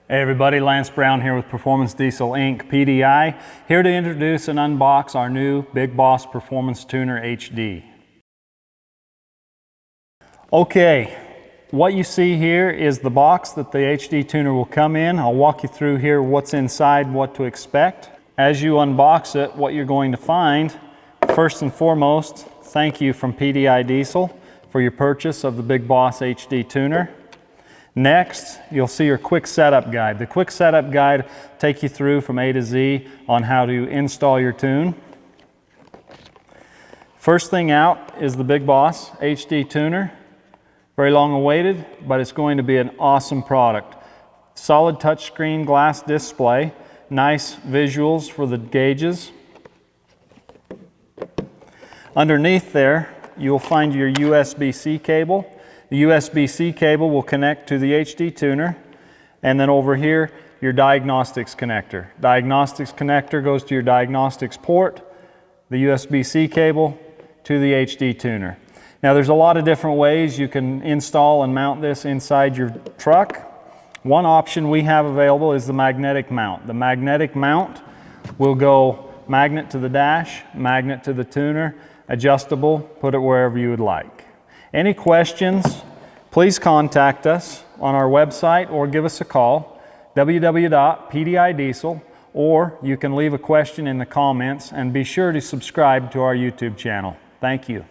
Hey everybody, Lance Brown here with Performance Diesel Inc. PDI, here to introduce and unbox our new Big Boss Performance Tuner HD. Okay, what you see here is the box that the HD tuner will come in. I'll walk you through here what's inside, what to expect. As you unbox it, what you're going to find, first and foremost, thank you from PDI Diesel for your purchase of the Big Boss HD tuner. Next, you'll see your quick setup guide. The quick setup guide will take you through from A to Z on how to install your tune. First thing out is the Big Boss HD tuner. Very long awaited, but it's going to be an awesome product. Solid touchscreen glass display, nice visuals for the gauges. Underneath there, you'll find your USB-C cable. The USB-C cable will connect to the HD tuner, and then over here your diagnostics connector. Diagnostics connector goes to your diagnostics port, the USB-C cable to the HD tuner. Now there's a lot of different ways you can install and mount this inside your truck. One option we have available is the magnetic mount. The magnetic mount will go magnet to the dash, magnet to the tuner, adjustable, put it wherever you would like. Any questions, please contact us on our website or give us a call, www.pdidiesel, or you can leave a question in the comments, and be sure to subscribe to our YouTube channel. Thank you.